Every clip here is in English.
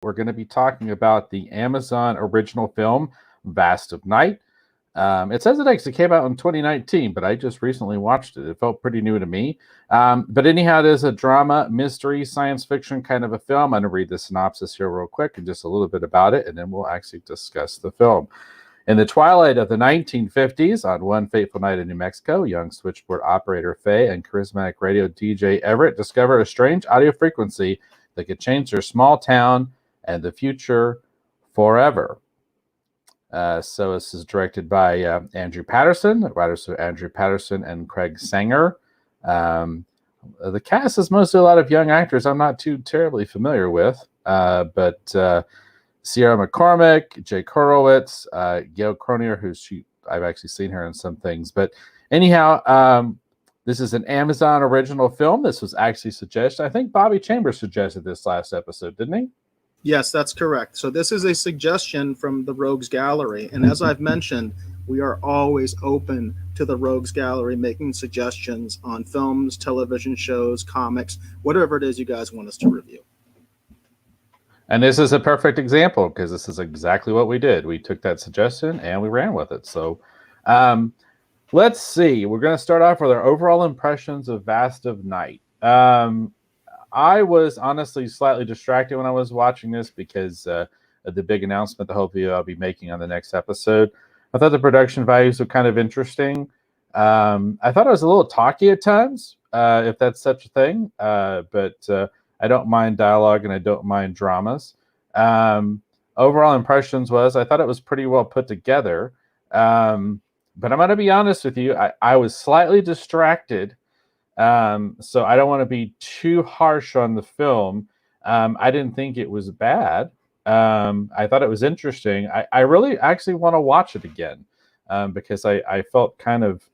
We're going to be talking about the Amazon original film, Vast of Night. It says it actually came out in 2019, but I just recently watched it. It felt pretty new to me. But anyhow, it is a drama, mystery, science fiction kind of a film. I'm going to read the synopsis here real quick and just a little bit about it, and then we'll actually discuss the film. In the twilight of the 1950s, on one fateful night in New Mexico, young switchboard operator Faye and charismatic radio DJ Everett discover a strange audio frequency that could change their small town and the future forever. So this is directed by Andrew Patterson. The writers are Andrew Patterson and Craig Sanger. The cast is mostly a lot of young actors I'm not too terribly familiar with, but Sierra McCormick, Jake Horowitz, Gail Cronier, I've actually seen her in some things. But anyhow, this is an Amazon original film. This was actually suggested. I think Bobby Chambers suggested this last episode, didn't he? Yes, that's correct. So this is a suggestion from the Rogues Gallery. And as I've mentioned, we are always open to the Rogues Gallery making suggestions on films, television shows, comics, whatever it is you guys want us to review. And this is a perfect example because this is exactly what we did. We took that suggestion and we ran with it. So let's see. We're going to start off with our overall impressions of Vast of Night. I was honestly slightly distracted when I was watching this because of the big announcement, the whole video I'll be making on the next episode. I thought the production values were kind of interesting. I thought it was a little talky at times, if that's such a thing. But I don't mind dialogue and I don't mind dramas. Overall impressions was I thought it was pretty well put together. But I'm going to be honest with you. I was slightly distracted. So I don't want to be too harsh on the film. I didn't think it was bad. I thought it was interesting. I really actually want to watch it again because I felt kind of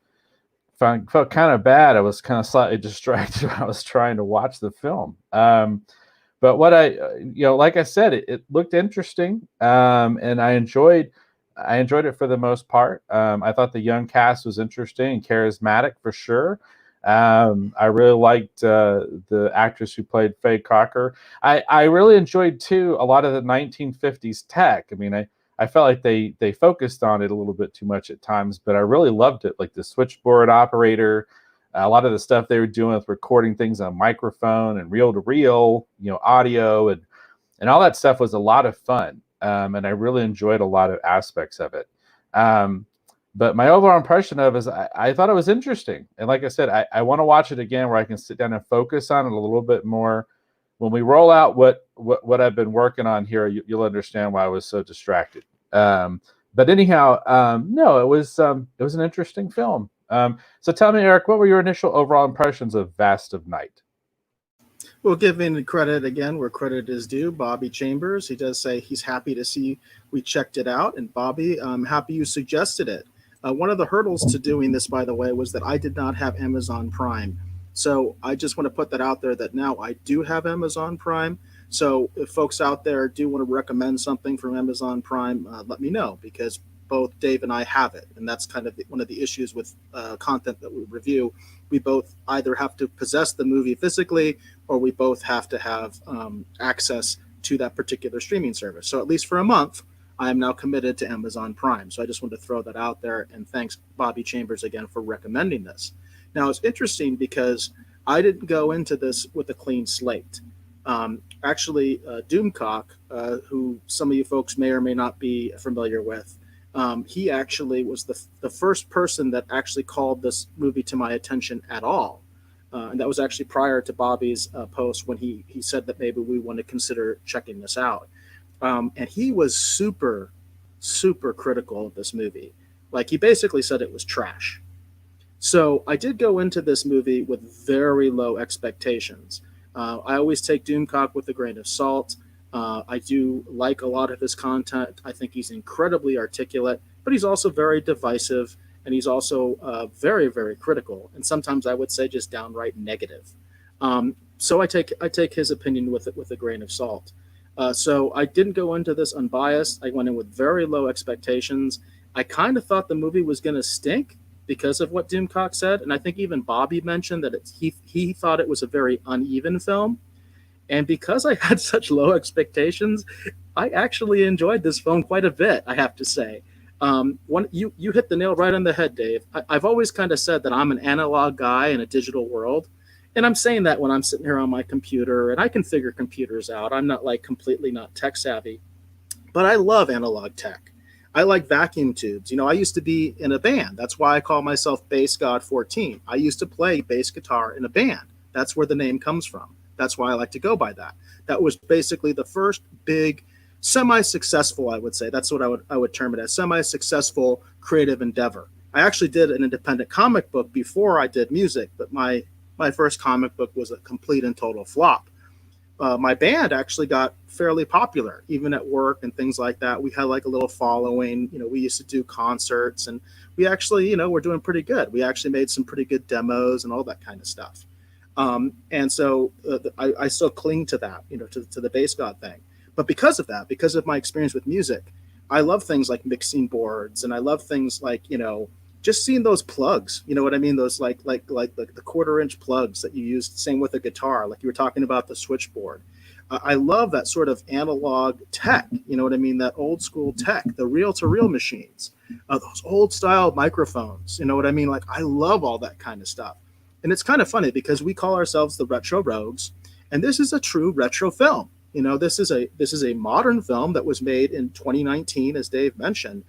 bad. I was kind of slightly distracted when I was trying to watch the film. But what like I said, it looked interesting, and I enjoyed it for the most part. I thought the young cast was interesting and charismatic for sure. I really liked the actress who played Faye Cocker. I really enjoyed, too, a lot of the 1950s tech. I mean, I felt like they focused on it a little bit too much at times, but I really loved it, like the switchboard operator, a lot of the stuff they were doing with recording things on microphone and reel-to-reel, audio, and all that stuff was a lot of fun, and I really enjoyed a lot of aspects of it. But my overall impression of it is I thought it was interesting. And like I said, I want to watch it again where I can sit down and focus on it a little bit more. When we roll out what I've been working on here, you'll understand why I was so distracted. But anyhow, no, it was an interesting film. So tell me, Eric, what were your initial overall impressions of Vast of Night? We'll give in credit again where credit is due. Bobby Chambers, he does say he's happy to see we checked it out. And Bobby, I'm happy you suggested it. One of the hurdles to doing this, by the way, was that I did not have Amazon Prime. So I just want to put that out there that now I do have Amazon Prime. So if folks out there do want to recommend something from Amazon Prime, let me know because both Dave and I have it. And that's kind of one of the issues with content that we review. We both either have to possess the movie physically or we both have to have access to that particular streaming service. So at least for a month, I am now committed to Amazon Prime. So I just wanted to throw that out there. And thanks, Bobby Chambers, again, for recommending this. Now, it's interesting because I didn't go into this with a clean slate. Actually, Doomcock, who some of you folks may or may not be familiar with, he actually was the first person that actually called this movie to my attention at all. And that was actually prior to Bobby's post when he said that maybe we want to consider checking this out. And he was super, super critical of this movie. Like, he basically said it was trash. So I did go into this movie with very low expectations. I always take Doomcock with a grain of salt. I do like a lot of his content. I think he's incredibly articulate, but he's also very divisive, and he's also very, very critical. And sometimes I would say just downright negative. So I take his opinion with a grain of salt. So I didn't go into this unbiased. I went in with very low expectations. I kind of thought the movie was going to stink because of what Doomcock said. And I think even Bobby mentioned that he thought it was a very uneven film. And because I had such low expectations, I actually enjoyed this film quite a bit, I have to say. You hit the nail right on the head, Dave. I've always kind of said that I'm an analog guy in a digital world. And I'm saying that when I'm sitting here on my computer and I can figure computers out. I'm not like completely not tech savvy, but I love analog tech. I like vacuum tubes. I used to be in a band. That's why I call myself Bass God 14. I used to play bass guitar in a band. That's where the name comes from. That's why I like to go by that. That was basically the first big semi-successful, I would say. That's what I would term it as, semi-successful creative endeavor. I actually did an independent comic book before I did music, but my first comic book was a complete and total flop. My band actually got fairly popular, even at work and things like that. We had like a little following. We used to do concerts, and we actually, we're doing pretty good. We actually made some pretty good demos and all that kind of stuff. And so I still cling to that, to the Bass God thing. But because of that, because of my experience with music, I love things like mixing boards, and I love things like, just seeing those plugs, you know what I mean? Those like the quarter-inch plugs that you use. Same with a guitar, like you were talking about the switchboard. I love that sort of analog tech, you know what I mean? That old school tech, the reel-to-reel machines, those old style microphones, you know what I mean? Like I love all that kind of stuff. And it's kind of funny because we call ourselves the Retro Rogues, and this is a true retro film. This is a modern film that was made in 2019, as Dave mentioned.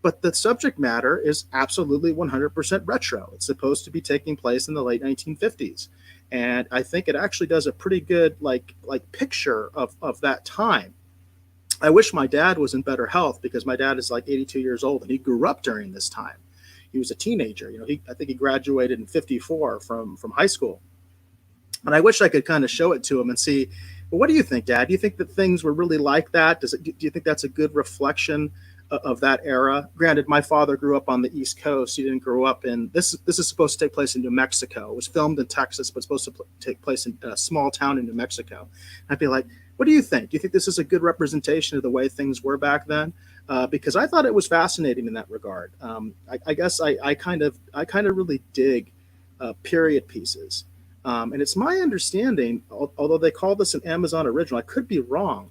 But the subject matter is absolutely 100% retro. It's supposed to be taking place in the late 1950s. And I think it actually does a pretty good like picture of that time. I wish my dad was in better health, because my dad is like 82 years old and he grew up during this time. He was a teenager. I think he graduated in 54 from high school. And I wish I could kind of show it to him and see, well, what do you think, Dad? Do you think that things were really like that? Do you think that's a good reflection of that era? Granted, my father grew up on the East Coast. He didn't grow up in this. This is supposed to take place in New Mexico. It was filmed in Texas, but supposed to take place in a small town in New Mexico. I'd be like, what do you think? Do you think this is a good representation of the way things were back then? Because I thought it was fascinating in that regard. I guess I kind of really dig period pieces. And it's my understanding, although they call this an Amazon original, I could be wrong,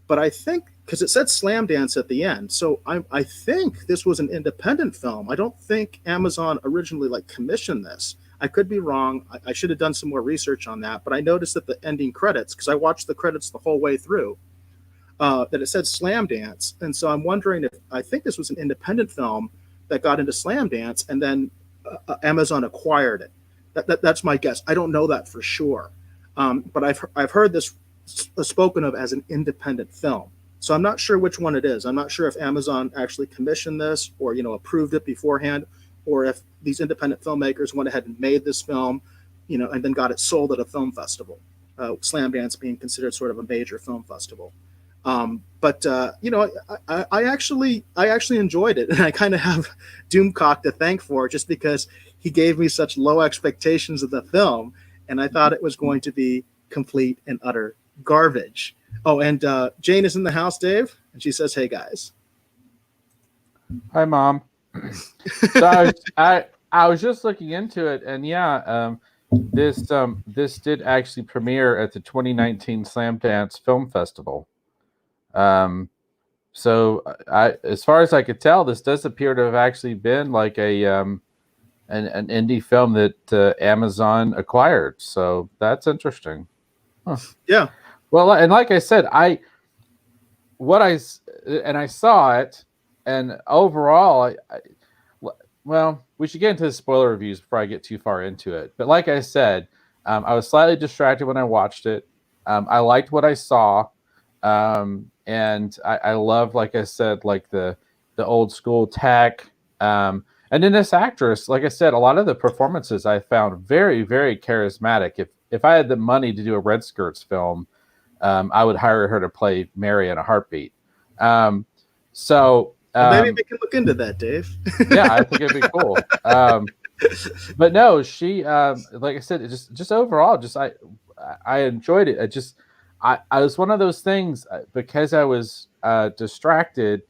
but I think, because it said Slamdance at the end, so I think this was an independent film. I don't think Amazon originally commissioned this. I could be wrong. I should have done some more research on that, but I noticed that the ending credits, because I watched the credits the whole way through, that it said Slamdance. And so I'm wondering if, I think this was an independent film that got into Slamdance, and then Amazon acquired it. That's my guess. I don't know that for sure. But I've heard this spoken of as an independent film. So I'm not sure which one it is. I'm not sure if Amazon actually commissioned this or, approved it beforehand, or if these independent filmmakers went ahead and made this film, and then got it sold at a film festival. Slamdance being considered sort of a major film festival. But I actually enjoyed it, and I kind of have Doomcock to thank for it, just because he gave me such low expectations of the film, and I thought it was going to be complete and utter garbage. Oh, and Jane is in the house, Dave, and she says, "Hey guys." Hi, Mom. So I was just looking into it, and yeah, this did actually premiere at the 2019 Slamdance Film Festival. So as far as I could tell, this does appear to have actually been like an indie film that Amazon acquired. So that's interesting. Huh. Yeah. Well, and like I said, I saw it, and overall, well, we should get into the spoiler reviews before I get too far into it. But like I said, I was slightly distracted when I watched it. I liked what I saw, and I love, like I said, like the old school tech. And then this actress, like I said, a lot of the performances I found very, very charismatic. If I had the money to do a Red Skirts film, I would hire her to play Mary in a heartbeat. Maybe we can look into that, Dave. Yeah, I think it'd be cool. But no, she, like I said, it just overall, I enjoyed it. I was one of those things, because I was distracted.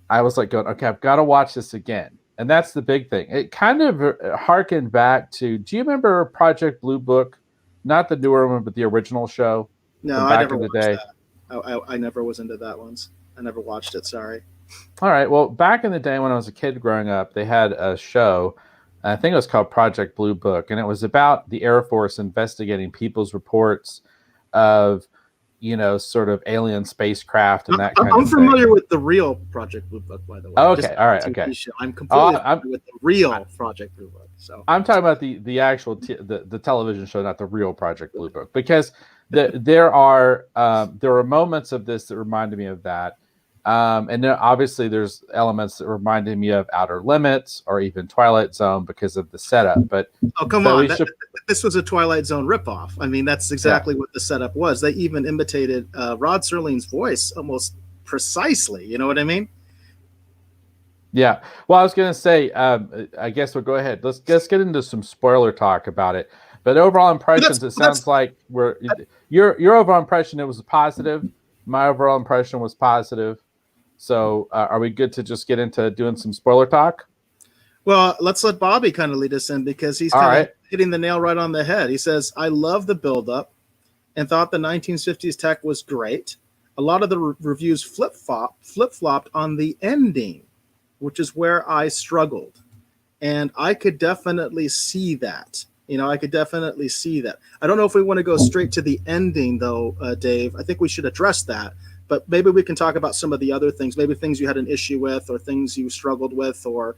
I was like going, okay, I've got to watch this again. And that's the big thing. It kind of harkened back to, do you remember Project Blue Book? Not the newer one, but the original show. No, from I back never in the watched day? that. I never was into that ones. I never watched it. Sorry. All right. Well, back in the day when I was a kid growing up, they had a show. I think it was called Project Blue Book, and it was about the Air Force investigating people's reports of, sort of alien spacecraft and that kind I'm of thing. familiar with the real Project Blue Book, by the way. Oh, Just okay. All right. the Okay. TV show. I'm Oh, completely familiar with the real Project Blue Book. So I'm talking about the actual the television show, not the real Project Blue Book, because there are moments of this that reminded me of that, and then obviously there's elements that reminded me of Outer Limits or even Twilight Zone because of the setup. But oh, come but on. we should, This was a Twilight Zone ripoff. I mean, that's exactly what the setup was. They even imitated Rod Serling's voice almost precisely. You know what I mean? yeah. Well, I was gonna say, I guess we'll go ahead. Let's get into some spoiler talk about it. But overall impressions, it sounds like your overall impression, it was positive. My overall impression was positive. So, are we good to just get into doing some spoiler talk? Well, let's let Bobby kind of lead us in because he's All kind right. of hitting the nail right on the head. He says, I love the buildup and thought the 1950s tech was great. A lot of the reviews flip-flopped on the ending, which is where I struggled. And I could definitely see that. I could definitely see that. I don't know if we want to go straight to the ending, though, Dave. I think we should address that. But maybe we can talk about some of the other things, maybe things you had an issue with or things you struggled with, or,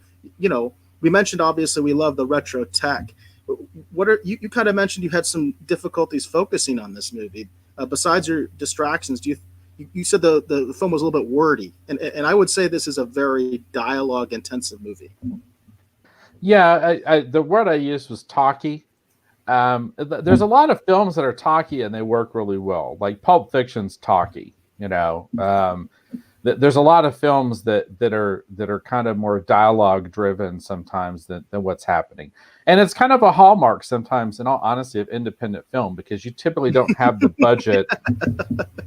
we mentioned, obviously, we love the retro tech. What are you kind of mentioned you had some difficulties focusing on this movie. Besides your distractions, you said the film was a little bit wordy, and I would say this is a very dialogue intensive movie. Yeah, the word I used was talky. There's a lot of films that are talky and they work really well. Like Pulp Fiction's talky. There's a lot of films that are kind of more dialogue driven sometimes than what's happening, and it's kind of a hallmark sometimes, in all honesty, of independent film, because you typically don't have the budget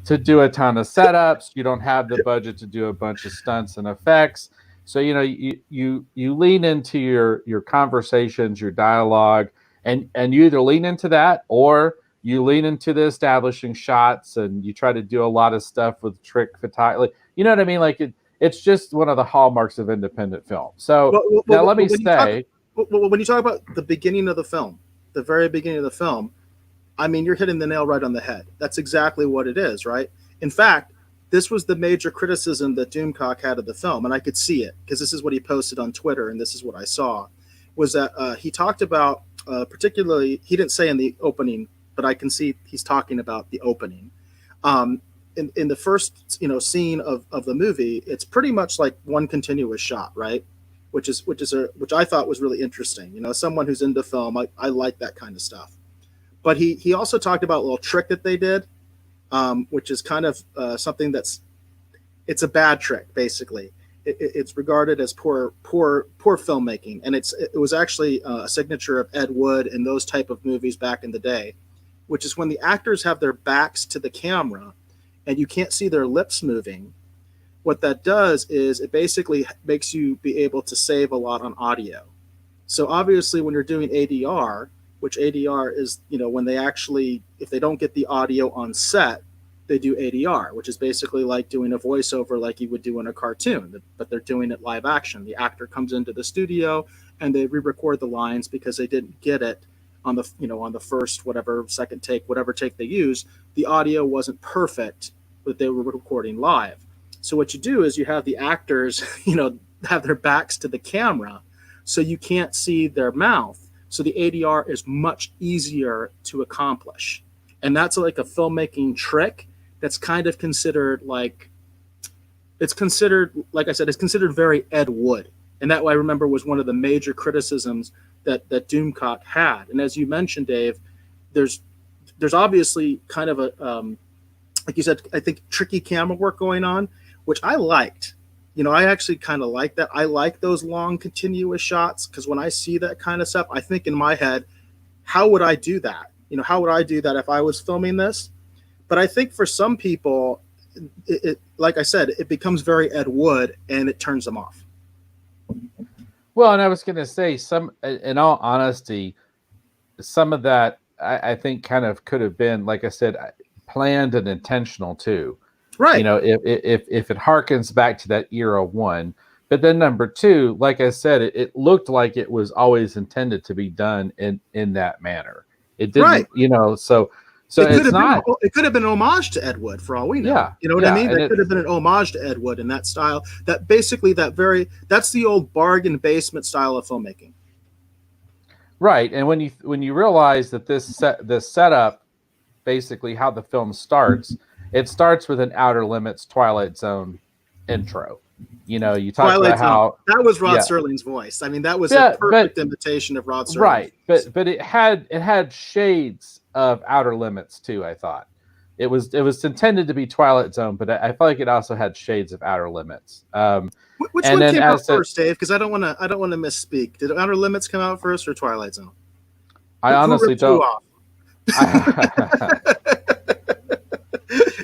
to do a ton of setups. You don't have the budget to do a bunch of stunts and effects. So you lean into your conversations, your dialogue, and you either lean into that or you lean into the establishing shots, and you try to do a lot of stuff with trick photography. You know what I mean? Like it's just one of the hallmarks of independent film. So now let me say, when you talk about the beginning of the film, the very beginning of the film, I mean, you're hitting the nail right on the head. That's exactly what it is, right? In fact, this was the major criticism that Doomcock had of the film, and I could see it because this is what he posted on Twitter, and this is what I saw, was that he talked about, particularly, he didn't say in the opening, but I can see he's talking about the opening. In the first scene of the movie, it's pretty much like one continuous shot, right? Which I thought was really interesting. Someone who's into film, I like that kind of stuff. But he also talked about a little trick that they did, which is kind of something it's a bad trick, basically. It's regarded as poor filmmaking, and it was actually a signature of Ed Wood and those type of movies back in the day, which is when the actors have their backs to the camera and you can't see their lips moving. What that does is it basically makes you be able to save a lot on audio. So obviously when you're doing ADR, which ADR is, when they actually, if they don't get the audio on set, they do ADR, which is basically like doing a voiceover like you would do in a cartoon, but they're doing it live action. The actor comes into the studio and they re-record the lines because they didn't get it on the first, second take, whatever take they use. The audio wasn't perfect, but they were recording live. So what you do is you have the actors, have their backs to the camera, so you can't see their mouth. So the ADR is much easier to accomplish. And that's like a filmmaking trick that's kind of considered like I said, it's considered very Ed Wood. And that, I remember, was one of the major criticisms that Doomcock had. And as you mentioned, Dave, there's obviously kind of a, like you said, I think tricky camera work going on, which I liked. I actually kind of like that. I like those long continuous shots because when I see that kind of stuff, I think in my head, how would I do that? How would I do that if I was filming this? But I think for some people, it like I said, it becomes very Ed Wood and it turns them off. well, and I was going to say, in all honesty, some of that I think kind of could have been, like I said, planned and intentional too. Right. If it harkens back to that era one, but then number two, like I said, it looked like it was always intended to be done in that manner. It didn't, Right. So it's not. It could have been an homage to Ed Wood for all we know. Yeah, You know what I mean? and It could have been an homage to Ed Wood in that style. That basically that's the old bargain basement style of filmmaking. Right, and when you realize that this setup, basically how the film starts, it starts with an Outer Limits Twilight Zone intro. You talk Twilight about how that was Rod Serling's voice. I mean, that was a perfect imitation of Rod Serling. Right, but it had shades of Outer Limits too. I thought it was intended to be Twilight Zone, but I felt like it also had shades of Outer Limits. Which one came out first, Dave? Because I don't want to misspeak. Did Outer Limits come out first or Twilight Zone? I honestly don't.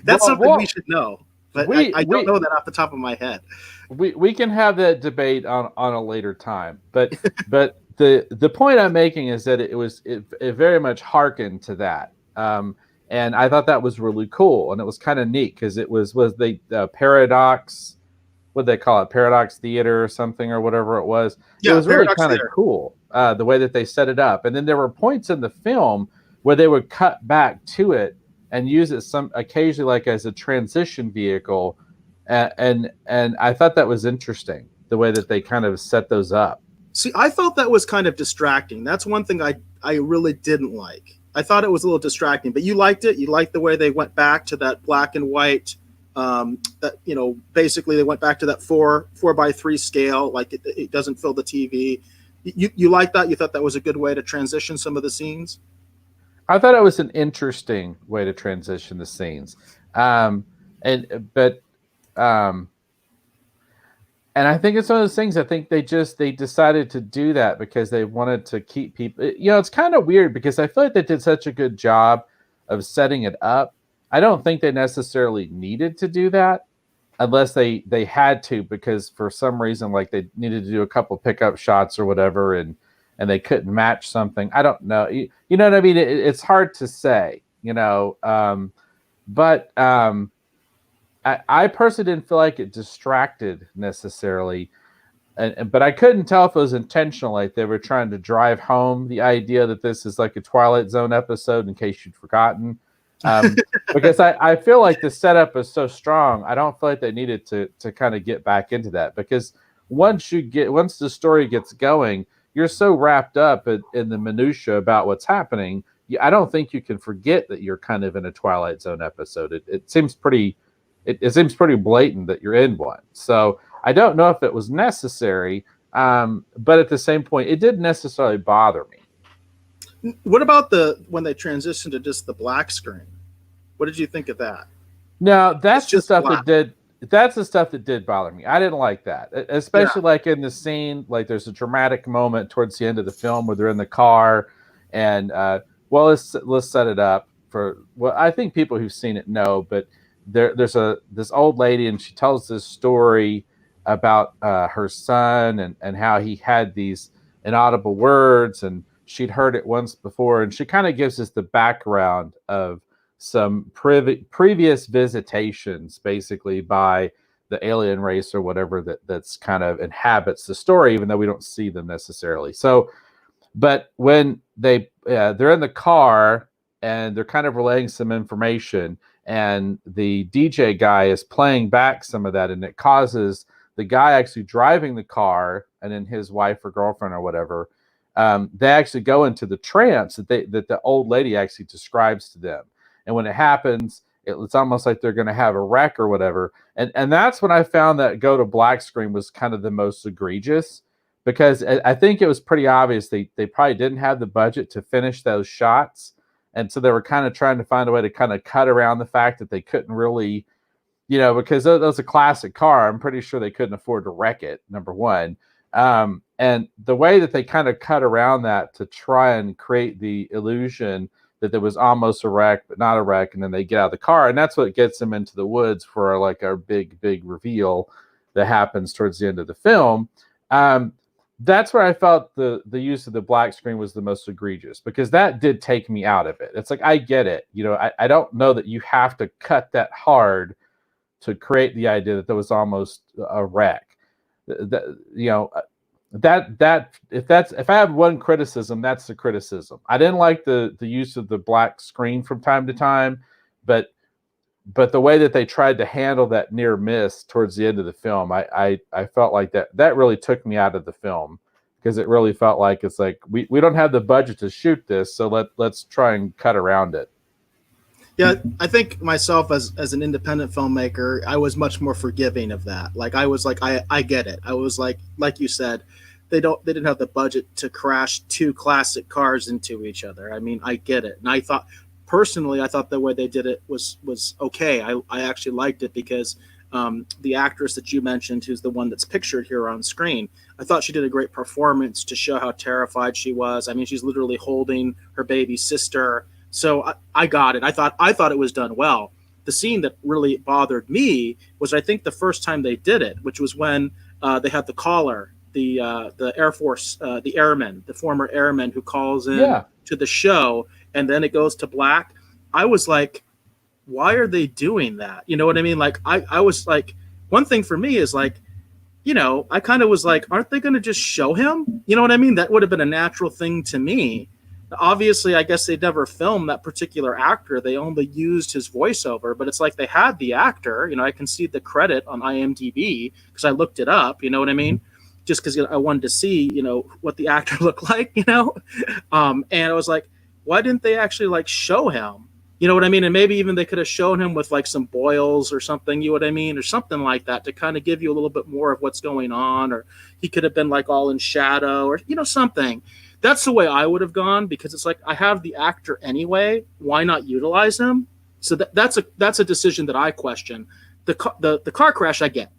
That's something we should know, but I don't know that off the top of my head. We can have that debate on a later time, but the point I'm making is that it very much harkened to that, and I thought that was really cool, and it was kind of neat because it was the Paradox, what they call it, Paradox Theater or something or whatever it was. Yeah, it was really kind of Theater. Cool the way that they set it up, and then there were points in the film where they would cut back to it and use it occasionally like as a transition vehicle, and I thought that was interesting the way that they kind of set those up. See, I thought that was kind of distracting. That's one thing I really didn't like. I thought it was a little distracting, but you liked it. You liked the way they went back to that black and white. That basically they went back to that 4:3 scale. Like it doesn't fill the TV. You like that? You thought that was a good way to transition some of the scenes? I thought it was an interesting way to transition the scenes, and I think it's one of those things. I think they decided to do that because they wanted to keep people. It's kind of weird because I feel like they did such a good job of setting it up. I don't think they necessarily needed to do that unless they had to, because for some reason, like they needed to do a couple pickup shots or whatever, and they couldn't match something. I don't know. You know what I mean? It's hard to say, but I personally didn't feel like it distracted necessarily, but I couldn't tell if it was intentional, like they were trying to drive home the idea that this is like a Twilight Zone episode, in case you'd forgotten. Because I feel like the setup is so strong, I don't feel like they needed to kind of get back into that, because once the story gets going, you're so wrapped up in the minutia about what's happening. I don't think you can forget that you're kind of in a Twilight Zone episode. It seems pretty blatant that you're in one. So I don't know if it was necessary, but at the same point, it didn't necessarily bother me. What about when they transitioned to just the black screen? What did you think of that? No, that's the stuff that did bother me. I didn't like that, especially like in the scene, like there's a dramatic moment towards the end of the film where they're in the car, and let's set it up for. Well, I think people who've seen it know, but there's this old lady, and she tells this story about her son and how he had these inaudible words, and she'd heard it once before, and she kind of gives us the background of some previous visitations, basically by the alien race or whatever that's kind of inhabits the story, even though we don't see them necessarily. So, but when they're in the car and they're kind of relaying some information, and the DJ guy is playing back some of that, and it causes the guy actually driving the car, and then his wife or girlfriend or whatever, they actually go into the trance that the old lady actually describes to them. And when it happens, it's almost like they're going to have a wreck or whatever. And that's when I found that go to black screen was kind of the most egregious, because I think it was pretty obvious they probably didn't have the budget to finish those shots. And so they were kind of trying to find a way to kind of cut around the fact that they couldn't really, because that was a classic car. I'm pretty sure they couldn't afford to wreck it, number one. And the way that they kind of cut around that to try and create the illusion that there was almost a wreck, but not a wreck, and then they get out of the car, and that's what gets them into the woods for like our big reveal that happens towards the end of the film. that's where I felt the use of the black screen was the most egregious, because that did take me out of it. It's like, I get it. I don't know that you have to cut that hard to create the idea that there was almost a wreck. That, if I have one criticism, that's the criticism. I didn't like the use of the black screen from time to time, but the way that they tried to handle that near miss towards the end of the film, I felt like that really took me out of the film, because it really felt like it's like we don't have the budget to shoot this, so let's try and cut around it. Yeah, I think myself as an independent filmmaker, I was much more forgiving of that. Like, I was like, I get it. I was like you said, they didn't have the budget to crash two classic cars into each other. I mean, I get it. And I thought the way they did it was okay. I actually liked it because the actress that you mentioned, who's the one that's pictured here on screen, I thought she did a great performance to show how terrified she was. I mean, she's literally holding her baby sister. So I got it. I thought it was done well. The scene that really bothered me was, I think, the first time they did it, which was when they had the caller, the Air Force, the airman, the former airman who calls in to the show, and then it goes to black. I was like, why are they doing that? You know what I mean? Like, I was like, one thing for me is like, I kind of was like, aren't they going to just show him? You know what I mean? That would have been a natural thing to me. Obviously, I guess they never filmed that particular actor. They only used his voiceover, but it's like they had the actor. I can see the credit on IMDb because I looked it up. You know what I mean? Just because I wanted to see, what the actor looked like, and I was like, why didn't they actually like show him? You know what I mean? And maybe even they could have shown him with like some boils or something, you know what I mean? Or something like that to kind of give you a little bit more of what's going on. Or he could have been like all in shadow or, something. That's the way I would have gone, because it's like, I have the actor anyway. Why not utilize him? So that's a decision that I question. The car crash, I get.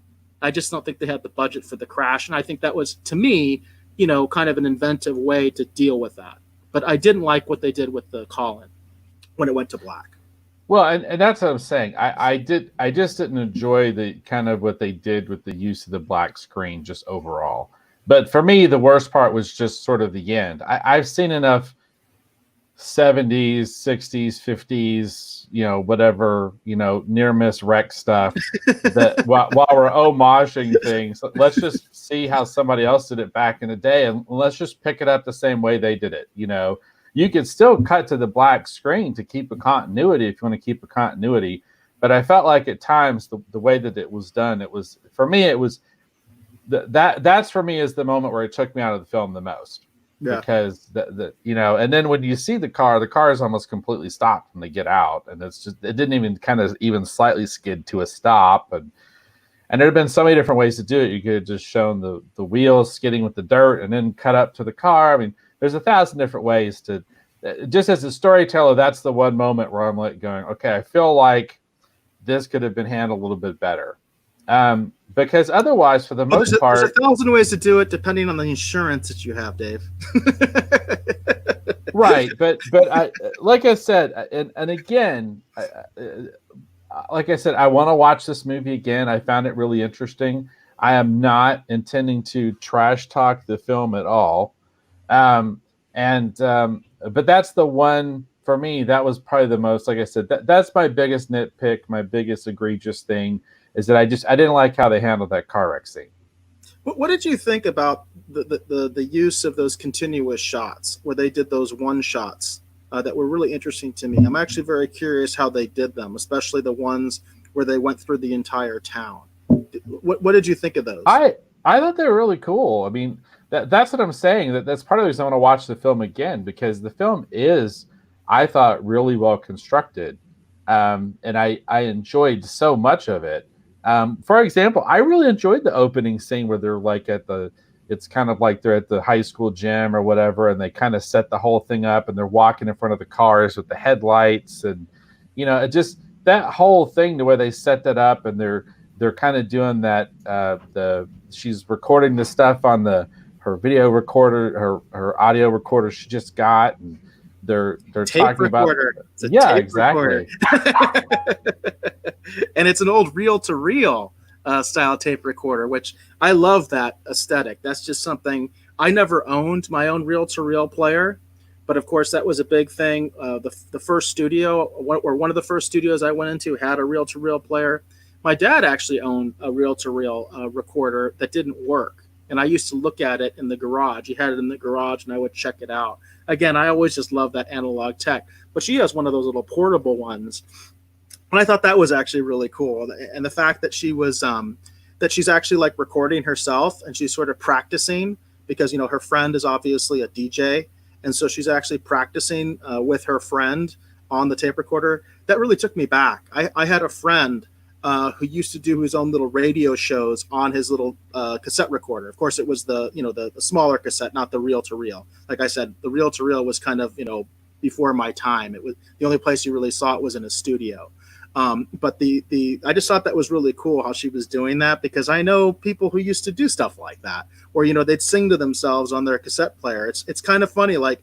I just don't think they had the budget for the crash. And I think that was, to me, kind of an inventive way to deal with that. But I didn't like what they did with the call-in when it went to black. Well, and that's what I'm saying. I just didn't enjoy the kind of what they did with the use of the black screen just overall. But for me, the worst part was just sort of the end. I've seen enough 70s, 60s, 50s, whatever, near miss wreck stuff that while we're homaging things, let's just see how somebody else did it back in the day, and let's just pick it up the same way they did it. You could still cut to the black screen to keep a continuity if you want to keep a continuity. But I felt like at times the way that it was done, that's for me is the moment where it took me out of the film the most. Yeah. Because and then when you see the car is almost completely stopped when they get out, and it didn't even kind of even slightly skid to a stop, and there have been so many different ways to do it. You could have just shown the wheels skidding with the dirt and then cut up to the car. I mean, there's 1,000 different ways to. Just as a storyteller, that's the one moment where I'm like going, okay, I feel like this could have been handled a little bit better. Because otherwise, for the most part, there's 1,000 ways to do it, depending on the insurance that you have, Dave. Right, but like I said, and again, like I said, I want to watch this movie again. I found it really interesting. I am not intending to trash talk the film at all, but that's the one for me. That was probably the most, like I said, that's my biggest nitpick, my biggest egregious thing. Is that I didn't like how they handled that car wreck scene. What did you think about the use of those continuous shots, where they did those one shots that were really interesting to me? I'm actually very curious how they did them, especially the ones where they went through the entire town. What did you think of those? I thought they were really cool. I mean, that's what I'm saying. That's part of the reason I want to watch the film again, because the film is, I thought, really well constructed, and I enjoyed so much of it. For example, I really enjoyed the opening scene where they're like it's kind of like they're at the high school gym or whatever, and they kind of set the whole thing up, and they're walking in front of the cars with the headlights, and it just, that whole thing, the way they set that up, and they're kind of doing that. She's recording the stuff on her video recorder, her audio recorder she just got, and they're tape talking recorder. About it's a yeah, tape exactly. And it's an old reel-to-reel style tape recorder, which I love that aesthetic. That's just something I never owned my own reel-to-reel player, but of course that was a big thing. The first studio, or one of the first studios I went into, had a reel-to-reel player. My dad actually owned a reel-to-reel recorder that didn't work, and I used to look at it in the garage. He had it in the garage, and I would check it out. Again, I always just love that analog tech. But she has one of those little portable ones, and I thought that was actually really cool. And the fact that that she's actually like recording herself, and she's sort of practicing, because her friend is obviously a DJ, and so she's actually practicing with her friend on the tape recorder. That really took me back. I had a friend who used to do his own little radio shows on his little cassette recorder. Of course, it was the smaller cassette, not the reel to reel. Like I said, the reel to reel was kind of before my time. It was the only place you really saw it was in a studio. But I just thought that was really cool how she was doing that, because I know people who used to do stuff like that, or they'd sing to themselves on their cassette player. It's kind of funny, like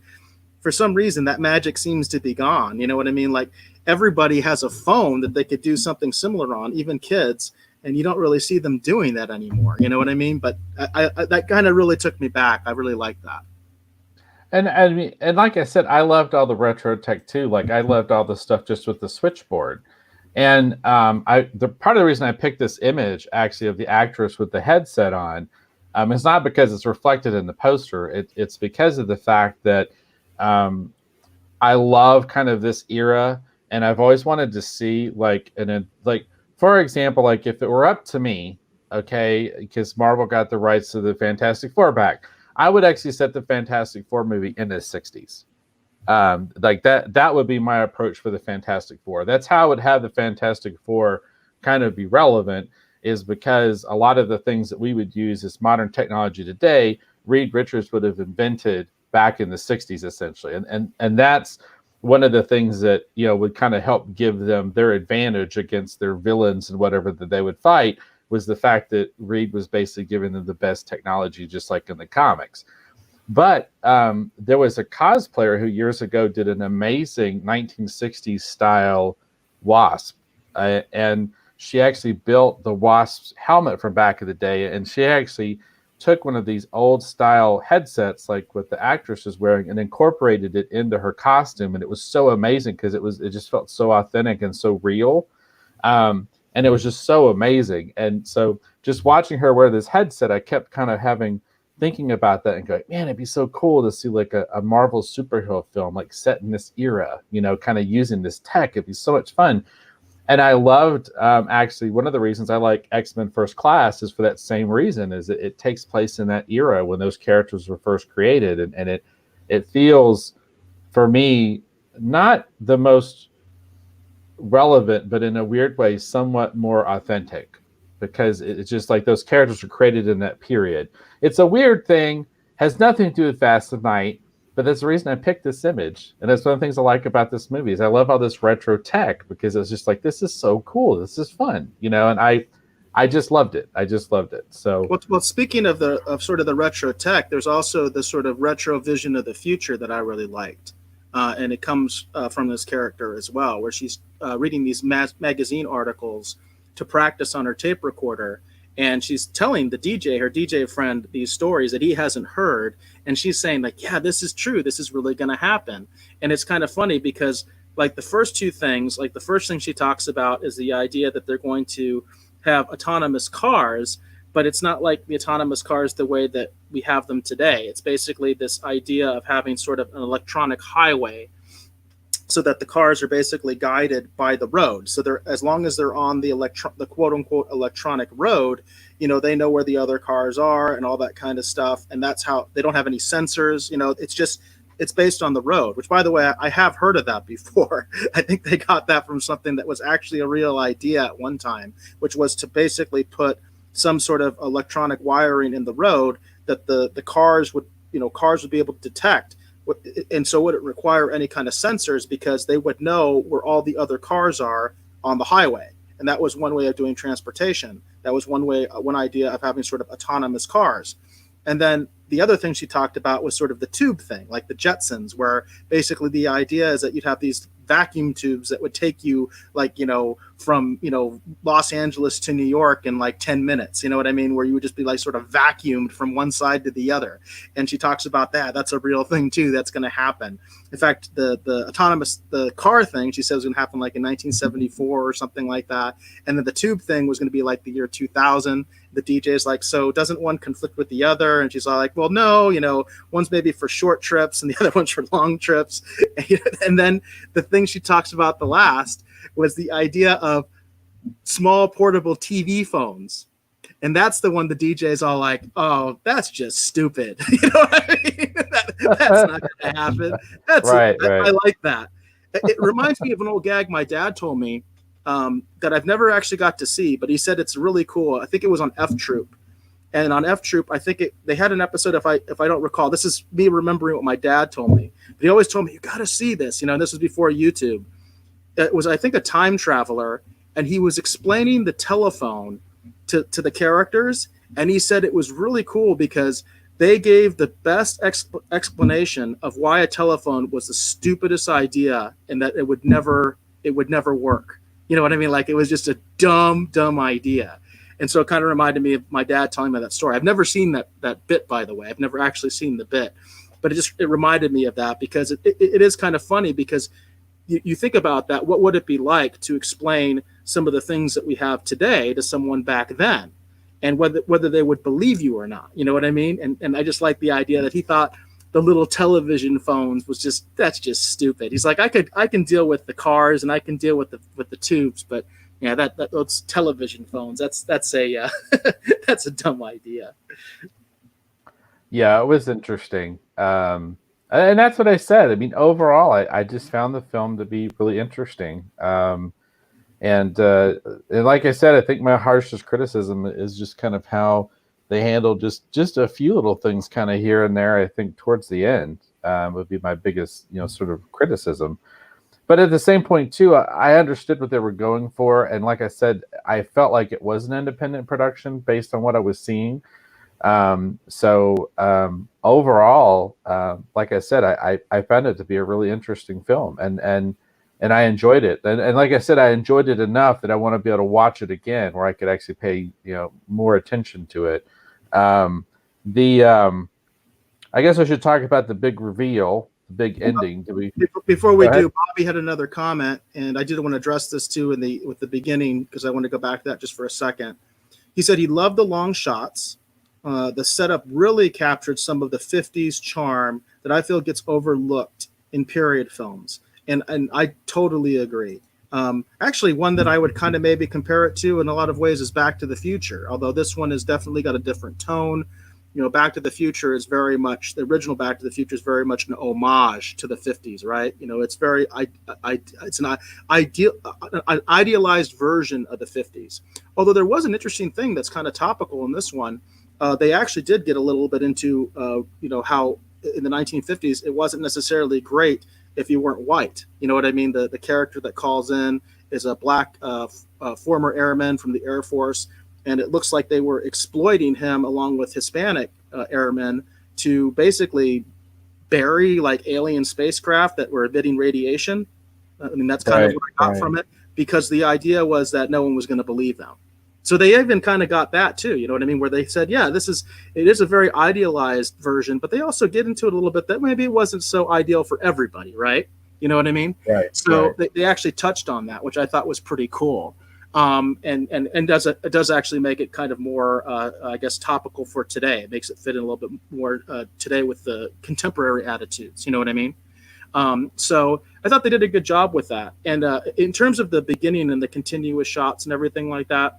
for some reason that magic seems to be gone. You know what I mean? Like everybody has a phone that they could do something similar on, even kids, and you don't really see them doing that anymore. You know what I mean? But I that kind of really took me back. I really liked that. And I mean, and like I said, I loved all the retro tech too. Like I loved all the stuff just with the switchboard. And the part of the reason I picked this image actually of the actress with the headset on, is not because it's reflected in the poster. It's because of the fact that I love kind of this era, and I've always wanted to see like for example, like if it were up to me, okay, because Marvel got the rights to the Fantastic Four back, I would actually set the Fantastic Four movie in the 60s. Like that would be my approach for the Fantastic Four. That's how I would have the Fantastic Four kind of be relevant, is because a lot of the things that we would use as modern technology today, Reed Richards would have invented back in the 60s, essentially. And that's one of the things that, would kind of help give them their advantage against their villains and whatever that they would fight, was the fact that Reed was basically giving them the best technology, just like in the comics. But there was a cosplayer who years ago did an amazing 1960s style Wasp. And she actually built the Wasp's helmet from back in the day. And she actually took one of these old style headsets, like what the actress was wearing, and incorporated it into her costume. And it was so amazing because it just felt so authentic and so real. And it was just so amazing. And so just watching her wear this headset, I kept kind of thinking about that and going, man, it'd be so cool to see like a Marvel superhero film like set in this era, kind of using this tech. It'd be so much fun. And I loved, actually, one of the reasons I like X-Men First Class is for that same reason, is it takes place in that era when those characters were first created. And it feels, for me, not the most relevant, but in a weird way, somewhat more authentic, because it's just like those characters were created in that period. It's a weird thing, has nothing to do with Fast and Night, but that's the reason I picked this image. And that's one of the things I like about this movie, is I love all this retro tech, because it's just like, this is so cool. This is fun, and I just loved it. I just loved it. So well, speaking of sort of the retro tech, there's also the sort of retro vision of the future that I really liked. And it comes from this character as well, where she's reading these magazine articles to practice on her tape recorder. And she's telling her DJ friend, these stories that he hasn't heard. And she's saying like, yeah, this is true. This is really going to happen. And it's kind of funny because like the first two things, like the first thing she talks about is the idea that they're going to have autonomous cars, but it's not like the autonomous cars the way that we have them today. It's basically this idea of having sort of an electronic highway, so that the cars are basically guided by the road. So they're, as long as they're on the quote unquote electronic road, they know where the other cars are and all that kind of stuff. And that's how they don't have any sensors. It's based on the road, which, by the way, I have heard of that before. I think they got that from something that was actually a real idea at one time, which was to basically put some sort of electronic wiring in the road that the cars would be able to detect. And so would it require any kind of sensors, because they would know where all the other cars are on the highway. And that was one way of doing transportation. That was one idea of having sort of autonomous cars. And then the other thing she talked about was sort of the tube thing, like the Jetsons, where basically the idea is that you'd have these vacuum tubes that would take you from, you know, Los Angeles to New York in like 10 minutes, you know what I mean, where you would just be like sort of vacuumed from one side to the other. And she talks about that. That's a real thing too. That's going to happen. In fact, the car thing, she says, was going to happen like in 1974 or something like that. And then the tube thing was going to be like the year 2000. The DJ is like, so doesn't one conflict with the other? And she's all like, well, no, you know, one's maybe for short trips and the other one's for long trips. And then the thing she talks about the last was the idea of small portable TV phones. And that's the one the DJ is all like, oh, that's just stupid. You know what I mean? That's not going to happen. Right. I like that. It reminds me of an old gag my dad told me that I've never actually got to see, but he said it's really cool. I think it was on F Troop. And on F Troop, I think they had an episode, if I don't recall, this is me remembering what my dad told me. But he always told me, you got to see this. You know, this was before YouTube. It was, I think, a time traveler, and he was explaining the telephone to the characters, and he said it was really cool because they gave the best explanation of why a telephone was the stupidest idea and that it would never work. You know what I mean? Like, it was just a dumb idea. And so it kind of reminded me of my dad telling me that story. I've never seen that bit, by the way. I've never actually seen the bit, but it reminded me of that because it is kind of funny because you think about that. What would it be like to explain some of the things that we have today to someone back then, and whether they would believe you or not? You know what I mean? And I just like the idea that he thought the little television phones that's just stupid. He's like, I can deal with the cars and I can deal with the tubes, but yeah, those television phones, that's a that's a dumb idea. Yeah, it was interesting. And that's what I said. I mean, overall, I just found the film to be really interesting. And like I said, I think my harshest criticism is just kind of how they handle just a few little things kind of here and there. I think towards the end would be my biggest, sort of criticism. But at the same point, too, I understood what they were going for. And like I said, I felt like it was an independent production based on what I was seeing. Overall, like I said, I found it to be a really interesting film, and I enjoyed it. And like I said, I enjoyed it enough that I want to be able to watch it again, where I could actually pay, more attention to it. I guess I should talk about the big reveal, the big ending. Before we do, Bobby had another comment, and I did want to address this too with the beginning, because I want to go back to that just for a second. He said he loved the long shots. The setup really captured some of the 50s charm that I feel gets overlooked in period films. And I totally agree. Actually, one that I would kind of maybe compare it to in a lot of ways is Back to the Future, although this one has definitely got a different tone. Back to the Future is very much, the original Back to the Future is very much an homage to the 50s, right? It's very, it's an idealized version of the 50s. Although there was an interesting thing that's kind of topical in this one. They actually did get a little bit into, how in the 1950s, it wasn't necessarily great if you weren't white. You know what I mean? The character that calls in is a black former airman from the Air Force. And it looks like they were exploiting him along with Hispanic airmen to basically bury like alien spacecraft that were emitting radiation. I mean, that's kind of what I got from it, because the idea was that no one was going to believe them. So they even kind of got that too, you know what I mean? Where they said, yeah, it is a very idealized version, but they also get into it a little bit that maybe it wasn't so ideal for everybody, right? You know what I mean? Right. So they actually touched on that, which I thought was pretty cool. And it does actually make it kind of more, I guess, topical for today. It makes it fit in a little bit more today with the contemporary attitudes. You know what I mean? So I thought they did a good job with that. And in terms of the beginning and the continuous shots and everything like that,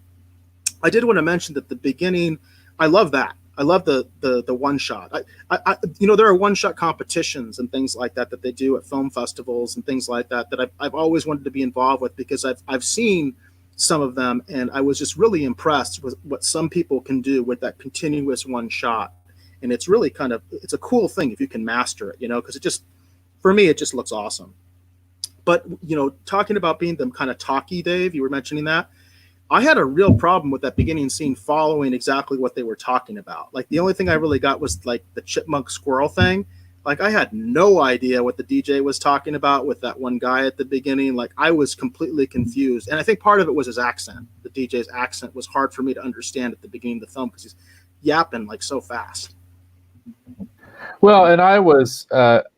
I did want to mention that the beginning, I love that. I love the one shot. There are one shot competitions and things like that they do at film festivals and things like that I've always wanted to be involved with, because I've seen some of them, and I was just really impressed with what some people can do with that continuous one shot. And it's really it's a cool thing if you can master it, because for me, it just looks awesome. But, talking about being the kind of talky, Dave, you were mentioning that. I had a real problem with that beginning scene following exactly what they were talking about. Like, the only thing I really got was like the chipmunk squirrel thing. Like I had no idea what the DJ was talking about with that one guy at the beginning. Like I was completely confused. And I think part of it was his accent. The DJ's accent was hard for me to understand at the beginning of the film because he's yapping like so fast. Well, and I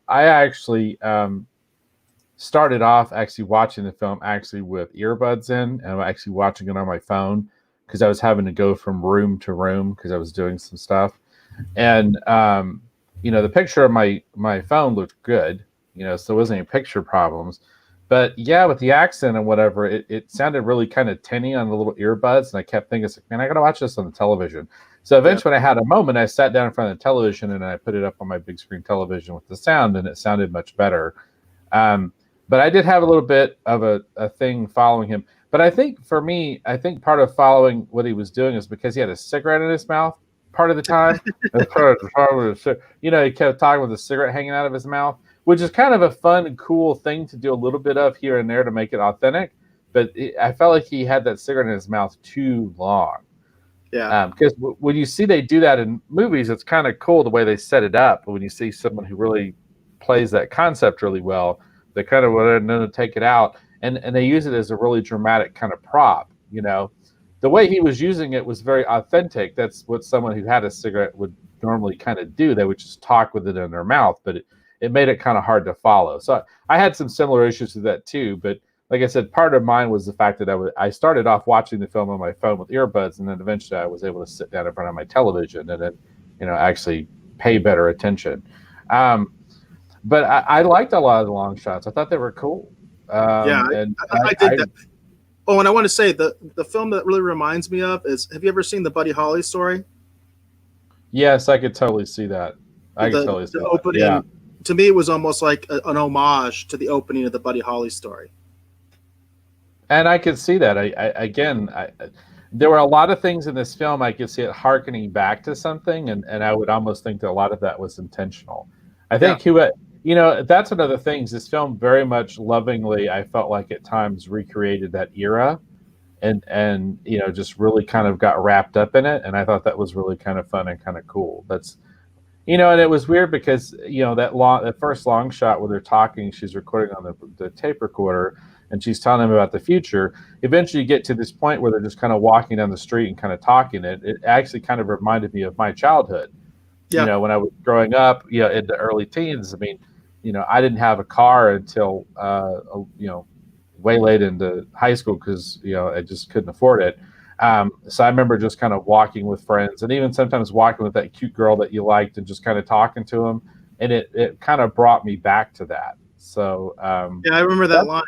actually started off actually watching the film actually with earbuds in, and I'm actually watching it on my phone because I was having to go from room to room because I was doing some stuff. And the picture of my phone looked good, so there wasn't any picture problems. But yeah, with the accent and whatever, it sounded really kind of tinny on the little earbuds, and I kept thinking, man, I gotta watch this on the television. So eventually, when I had a moment, I sat down in front of the television and I put it up on my big screen television with the sound, and it sounded much better. But I did have a little bit of a thing following him. But I think for me, part of following what he was doing is because he had a cigarette in his mouth part of the time. He kept talking with a cigarette hanging out of his mouth, which is kind of a fun and cool thing to do a little bit of here and there to make it authentic. But I felt like he had that cigarette in his mouth too long. Yeah. Because when you see they do that in movies, it's kind of cool the way they set it up. But when you see someone who really plays that concept really well, they kind of want to take it out, and they use it as a really dramatic kind of prop. The way he was using it was very authentic. That's what someone who had a cigarette would normally kind of do. They would just talk with it in their mouth, but it made it kind of hard to follow. So I had some similar issues with that too. But like I said, part of mine was the fact that I started off watching the film on my phone with earbuds, and then eventually I was able to sit down in front of my television and then actually pay better attention. But I liked a lot of the long shots. I thought they were cool. I did that. Oh, and I want to say the film that really reminds me of is, have you ever seen the Buddy Holly story? Yes, I could totally see that. I could totally see the opening, that. Yeah. To me, it was almost like an homage to the opening of the Buddy Holly story. And I could see that. There were a lot of things in this film I could see it hearkening back to something, and I would almost think that a lot of that was intentional. I think that's one of the things. This film very much lovingly, I felt like at times recreated that era, and just really kind of got wrapped up in it. And I thought that was really kind of fun and kind of cool. That's and it was weird because that first long shot where they're talking, she's recording on the tape recorder, and she's telling him about the future. Eventually, you get to this point where they're just kind of walking down the street and kind of talking. It actually kind of reminded me of my childhood. Yeah. When I was growing up, in the early teens. I mean, I didn't have a car until way late into high school because I just couldn't afford it. So I remember just kind of walking with friends, and even sometimes walking with that cute girl that you liked, and just kind of talking to them, and it kind of brought me back to that. So I remember that line.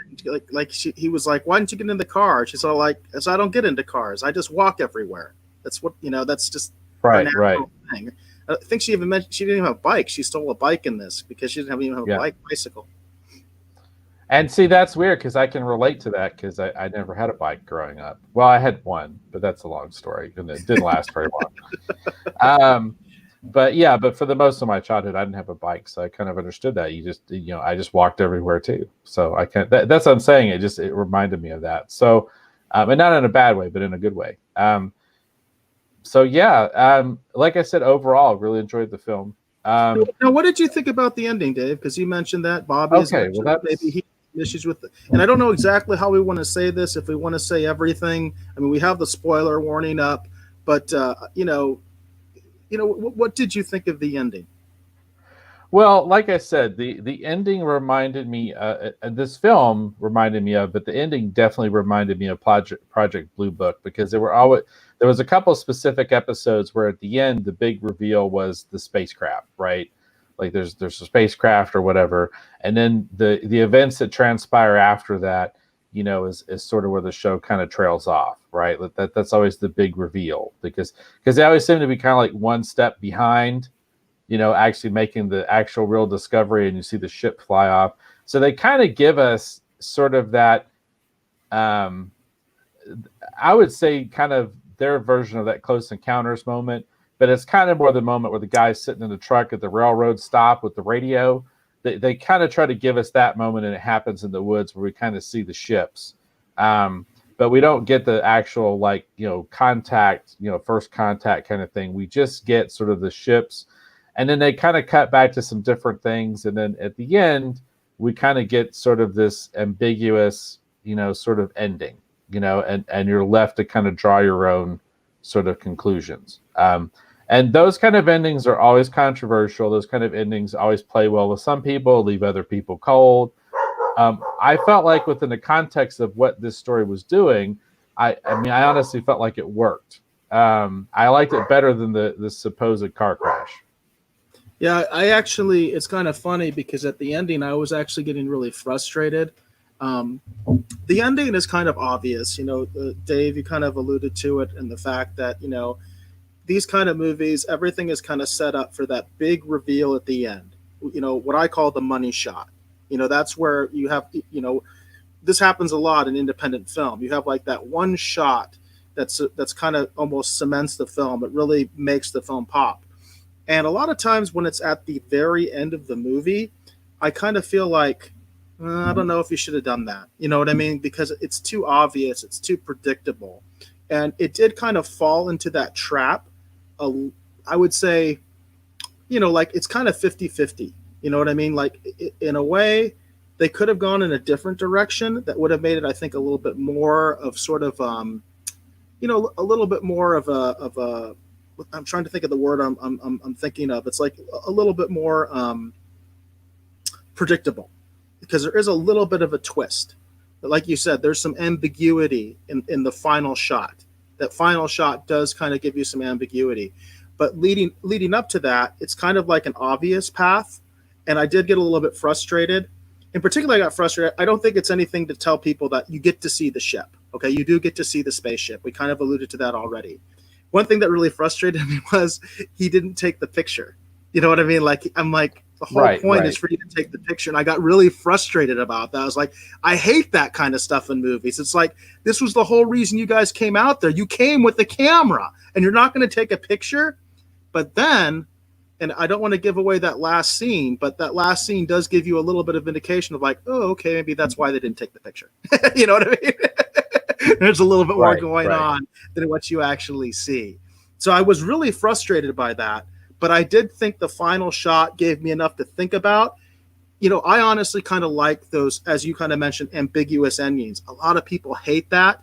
He was like, "Why didn't you get in the car?" She's all like, "As I don't get into cars. I just walk everywhere." That's what That's just right. Thing. I think she even mentioned she didn't even have a bike. She stole a bike in this because she didn't even have a bicycle. And see, that's weird because I can relate to that because I never had a bike growing up. Well, I had one, but that's a long story, and it didn't last very long. But for the most of my childhood, I didn't have a bike, so I kind of understood that. I just walked everywhere too. So I can't. That's what I'm saying. It reminded me of that. So, and not in a bad way, but in a good way. Like I said, overall, really enjoyed the film. Now, what did you think about the ending, Dave? Because you mentioned that Bobby maybe he had issues with it. And I don't know exactly how we want to say this, if we want to say everything. I mean, we have the spoiler warning up, but what did you think of the ending? Well, like I said, the ending reminded me. This film reminded me of, but the ending definitely reminded me of Project Blue Book, because there was a couple of specific episodes where at the end the big reveal was the spacecraft, right? Like there's a spacecraft or whatever, and then the events that transpire after that, is sort of where the show kind of trails off, right? That's always the big reveal because they always seem to be kind of like one step behind. Actually making the actual real discovery, and you see the ship fly off. So they kind of give us sort of that, I would say kind of their version of that Close Encounters moment, but it's kind of more the moment where the guy's sitting in the truck at the railroad stop with the radio. They kind of try to give us that moment, and it happens in the woods where we kind of see the ships. But we don't get the actual contact, first contact kind of thing. We just get sort of the ships. And then they kind of cut back to some different things, and then at the end we kind of get sort of this ambiguous, sort of ending, and you're left to kind of draw your own sort of conclusions. And those kind of endings are always controversial. Those kind of endings always play well with some people, leave other people cold. I felt like within the context of what this story was doing, I honestly felt like it worked. I liked it better than the supposed car crash. Yeah, it's kind of funny because at the ending, I was actually getting really frustrated. The ending is kind of obvious. Dave, you kind of alluded to it, and the fact that, these kind of movies, everything is kind of set up for that big reveal at the end. What I call the money shot. That's where you have, this happens a lot in independent film. You have like that one shot that's kind of almost cements the film. It really makes the film pop. And a lot of times when it's at the very end of the movie, I kind of feel like, I don't know if you should have done that. You know what I mean? Because it's too obvious. It's too predictable. And it did kind of fall into that trap. I would say, like it's kind of 50-50. You know what I mean? Like in a way, they could have gone in a different direction that would have made it, I think, a little bit more of sort of, a little bit more of a. I'm trying to think of the word I'm thinking of. It's like a little bit more predictable, because there is a little bit of a twist. But like you said, there's some ambiguity in the final shot. That final shot does kind of give you some ambiguity, but leading up to that, it's kind of like an obvious path. And I did get a little bit frustrated. In particular, I got frustrated. I don't think it's anything to tell people that you get to see the ship. Okay, you do get to see the spaceship. We kind of alluded to that already. One thing that really frustrated me was he didn't take the picture. You know what I mean? Like, I'm like, the whole point is for you to take the picture. And I got really frustrated about that. I was like, I hate that kind of stuff in movies. It's like, this was the whole reason you guys came out there. You came with the camera and you're not going to take a picture. But then, and I don't want to give away that last scene, but that last scene does give you a little bit of indication of like, oh, okay, maybe that's why they didn't take the picture. You know what I mean? There's a little bit more going on than what you actually see. So I was really frustrated by that. But I did think the final shot gave me enough to think about. I honestly kind of like those, as you kind of mentioned, ambiguous endings. A lot of people hate that.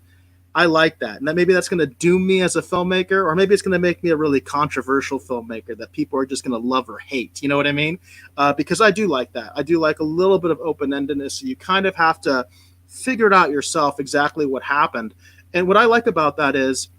I like that. And maybe that's going to doom me as a filmmaker, or maybe it's going to make me a really controversial filmmaker that people are just going to love or hate. You know what I mean? Because I do like that. I do like a little bit of open-endedness. So you kind of have to figure it out yourself exactly what happened. And what I like about that is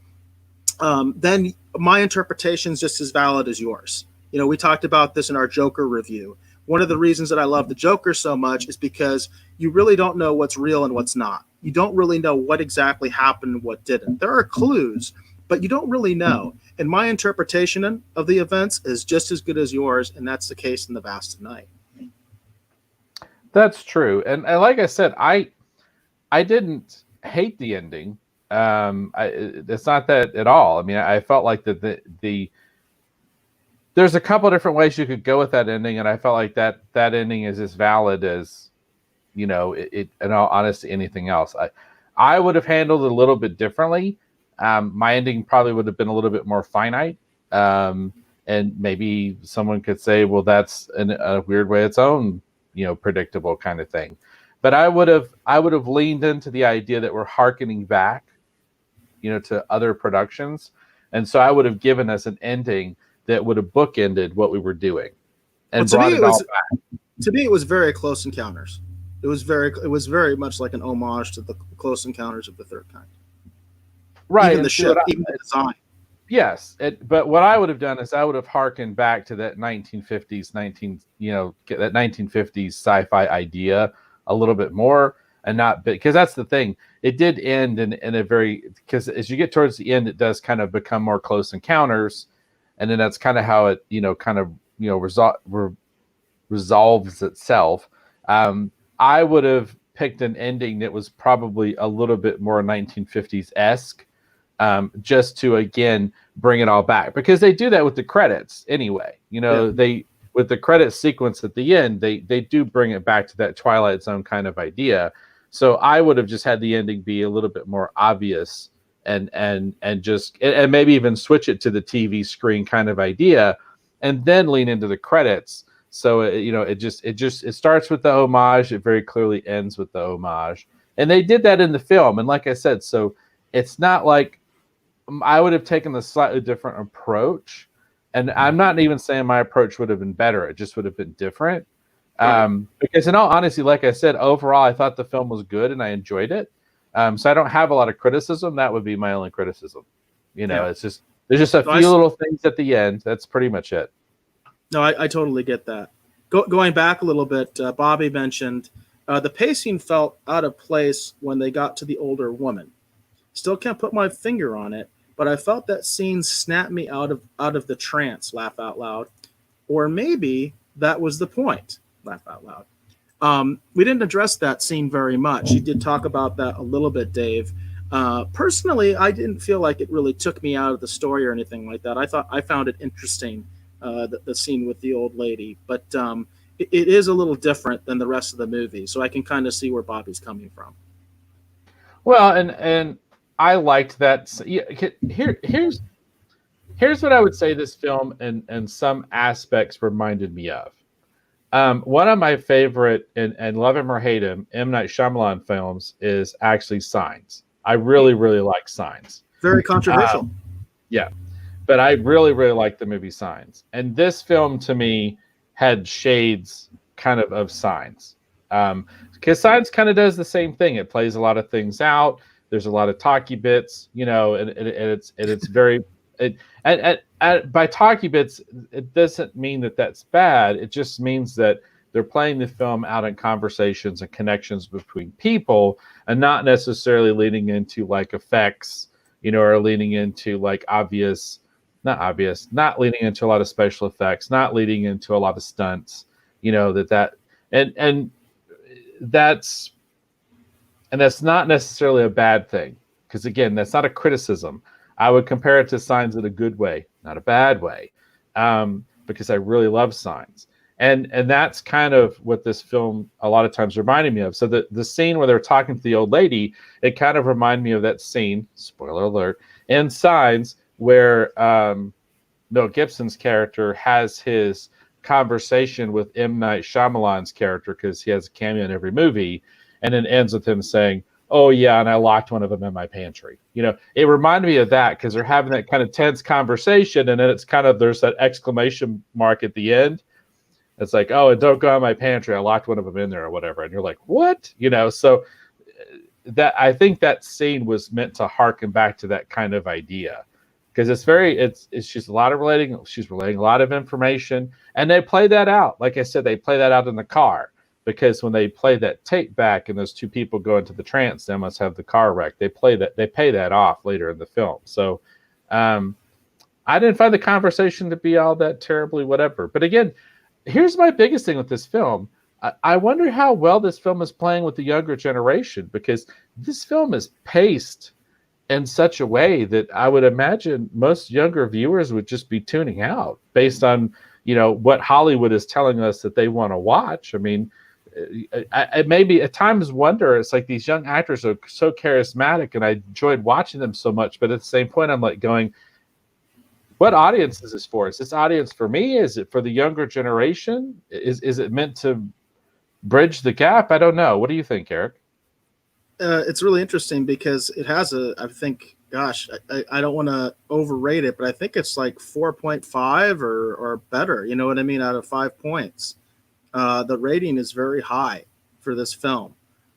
then my interpretation is just as valid as yours. We talked about this in our Joker review. One of the reasons that I love the Joker so much is because you really don't know what's real and what's not. You don't really know what exactly happened and what didn't. There are clues, but you don't really know. And my interpretation of the events is just as good as yours, and that's the case in The Vast of Night. That's true. And like I said, I didn't hate the ending. It's not that at all. I mean, I felt like there's a couple different ways you could go with that ending, and I felt like that ending is as valid as, in all honesty, anything else. I would have handled it a little bit differently. My ending probably would have been a little bit more finite, and maybe someone could say, well, that's in a weird way its own, predictable kind of thing. But I would have leaned into the idea that we're hearkening back, to other productions. And so I would have given us an ending that would have bookended what we were doing and brought it all back. To me, it was very Close Encounters. It was very much like an homage to the Close Encounters of the Third Kind. Right. Even the ship, even the design. Yes. But what I would have done is I would have hearkened back to that 1950s, that 1950s sci-fi idea a little bit more. And not because that's the thing. It did end in a very, because as you get towards the end, it does kind of become more Close Encounters, and then that's kind of how it resolves itself. I would have picked an ending that was probably a little bit more 1950s-esque, just to again bring it all back, because they do that with the credits anyway. They with the credit sequence at the end, they do bring it back to that Twilight Zone kind of idea. So I would have just had the ending be a little bit more obvious and maybe even switch it to the TV screen kind of idea and then lean into the credits. So it starts with the homage. It very clearly ends with the homage, and they did that in the film. And like I said, so it's not like I would have taken a slightly different approach, and I'm not even saying my approach would have been better. It just would have been different. Because in all honesty, like I said, overall, I thought the film was good and I enjoyed it. So I don't have a lot of criticism. That would be my only criticism. It's just there's just a few little things at the end. That's pretty much it. No, I totally get that. Going back a little bit, Bobby mentioned the pacing felt out of place when they got to the older woman. Still can't put my finger on it, but I felt that scene snapped me out of the trance. Laugh out loud, or maybe that was the point. Laugh out loud. We didn't address that scene very much. You did talk about that a little bit, Dave. Personally, I didn't feel like it really took me out of the story or anything like that. I found it interesting, the scene with the old lady, but it is a little different than the rest of the movie. So I can kind of see where Bobby's coming from. Well, and I liked that. Here's what I would say this film and some aspects reminded me of. One of my favorite, and love him or hate him, M. Night Shyamalan films is actually Signs. I really, really like Signs. Very controversial. Yeah. But I really, really like the movie Signs. And this film, to me, had shades kind of Signs. Because Signs kind of does the same thing. It plays a lot of things out. There's a lot of talky bits, and it's very... by talky bits, it doesn't mean that that's bad. It just means that they're playing the film out in conversations and connections between people, and not necessarily leaning into like effects, or leaning into like not leaning into a lot of special effects, not leading into a lot of stunts, and that's not necessarily a bad thing, because again, that's not a criticism. I would compare it to Signs in a good way, not a bad way, because I really love Signs. And that's kind of what this film a lot of times reminded me of. So the scene where they're talking to the old lady, it kind of reminded me of that scene, spoiler alert, in Signs where Mel Gibson's character has his conversation with M. Night Shyamalan's character, because he has a cameo in every movie, and it ends with him saying, "Oh yeah, and I locked one of them in my pantry." It reminded me of that, because they're having that kind of tense conversation, and then it's kind of, there's that exclamation mark at the end. It's like, "Oh, and don't go in my pantry. I locked one of them in there," or whatever. And you're like, "What?" So that, I think that scene was meant to harken back to that kind of idea, because she's relaying a lot of information, and they play that out. Like I said, they play that out in the car. Because when they play that tape back and those two people go into the trance, they must have the car wreck. They pay that off later in the film. So I didn't find the conversation to be all that terribly whatever. But again, here's my biggest thing with this film. I wonder how well this film is playing with the younger generation, because this film is paced in such a way that I would imagine most younger viewers would just be tuning out based on, what Hollywood is telling us that they want to watch. I mean, I maybe at times wonder, it's like these young actors are so charismatic and I enjoyed watching them so much, but at the same point I'm like going, what audience is this for? Is this audience for me? Is it for the younger generation? Is it meant to bridge the gap? I don't know. What do you think, Eric? It's really interesting because it has I think, gosh, I don't want to overrate it, but I think it's like 4.5 or better, you know what I mean, out of 5 points. The rating is very high for this film.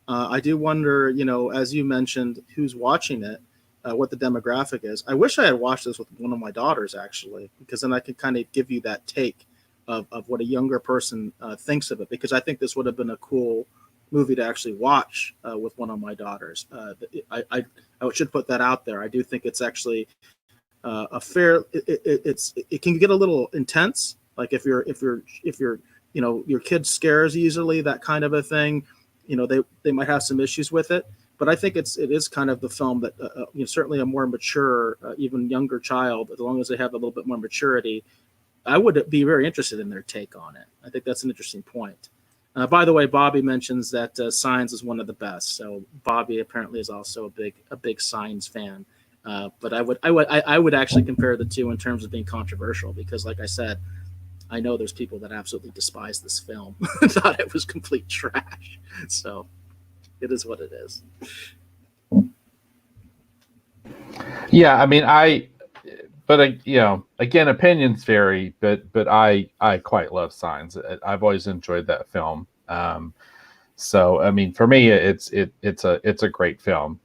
I do wonder, as you mentioned, who's watching it, what the demographic is. I wish I had watched this with one of my daughters, actually, because then I could kind of give you that take of what a younger person thinks of it, because I think this would have been a cool movie to actually watch with one of my daughters. I should put that out there. I do think it's actually a fair. It can get a little intense, like if you're your kid scares easily, that kind of a thing, they might have some issues with it. But I think it is kind of the film that certainly a more mature, even younger child, as long as they have a little bit more maturity, I would be very interested in their take on it. I think that's an interesting point. By the way, Bobby mentions that Signs is one of the best. So Bobby apparently is also a big Signs fan. But I would actually compare the two in terms of being controversial, because like I said, I know there's people that absolutely despise this film, thought it was complete trash. So it is what it is. Yeah, I mean, again, opinions vary, but I quite love Signs. I've always enjoyed that film. So I mean, for me, it's a great film.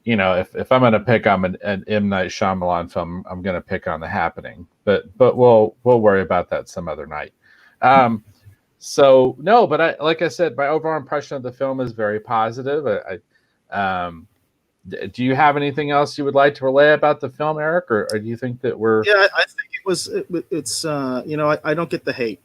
If I'm gonna pick on an M Night Shyamalan film, I'm gonna pick on The Happening. But we'll worry about that some other night. So no, but like I said, my overall impression of the film is very positive. Do you have anything else you would like to relay about the film, Eric, or do you think that we're? Yeah, I think it's I don't get the hate.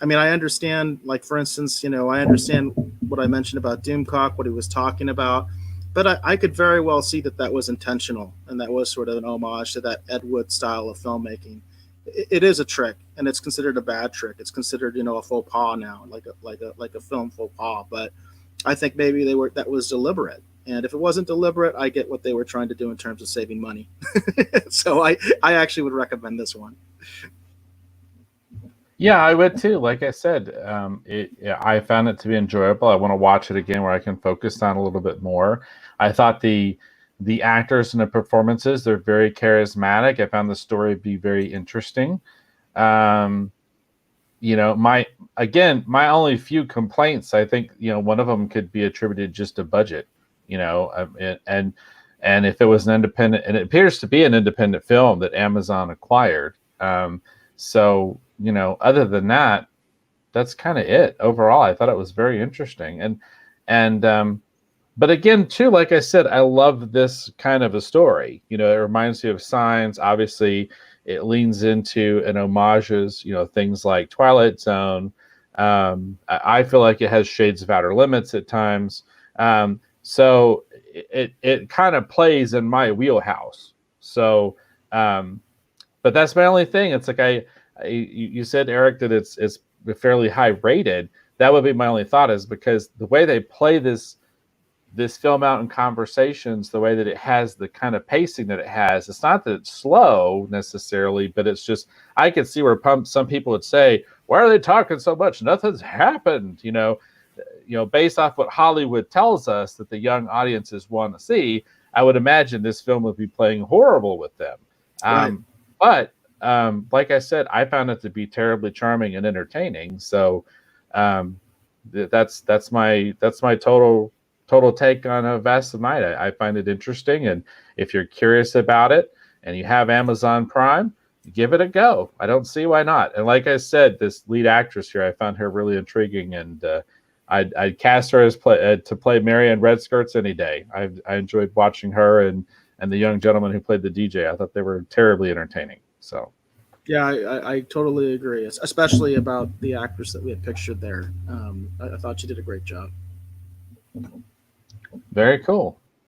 I mean, I understand, like, for instance, I understand what I mentioned about Doomcock, what he was talking about, but I could very well see that was intentional and that was sort of an homage to that Ed Wood style of filmmaking. It is a trick, and it's considered a bad trick. It's considered, a faux pas now, like a film faux pas. But I think maybe that was deliberate. And if it wasn't deliberate, I get what they were trying to do in terms of saving money. So I actually would recommend this one. Yeah, I would too. Like I said, I found it to be enjoyable. I want to watch it again where I can focus on a little bit more. I thought the actors and the performances, they're very charismatic. I found the story to be very interesting. Um, my only few complaints, I think, one of them could be attributed just to budget. And if it was an independent, and it appears to be an independent film that Amazon acquired. So, other than that, that's kind of it. Overall, I thought it was very interesting. But again, too, like I said, I love this kind of a story. It reminds me of Signs. Obviously, it leans into and homages, things like Twilight Zone. I feel like it has shades of Outer Limits at times. So it kind of plays in my wheelhouse. So, but that's my only thing. It's like you said, Eric, that it's fairly high rated. That would be my only thought, is because the way they play this film out in conversations, the way that it has the kind of pacing that it has, it's not that it's slow necessarily, but it's just, I could see where some people would say, why are they talking so much? Nothing's happened, based off what Hollywood tells us that the young audiences want to see. I would imagine this film would be playing horrible with them. Right. But like I said, I found it to be terribly charming and entertaining. So that's my total take on a Vast of Night. I find it interesting, and if you're curious about it and you have Amazon Prime, give it a go. I don't see why not. And like I said, this lead actress here, I found her really intriguing, and I'd cast her as to play Mary in Red Skirts any day. I enjoyed watching her and the young gentleman who played the DJ. I thought they were terribly entertaining. So. Yeah, I totally agree, especially about the actress that we had pictured there. I thought she did a great job. Very cool.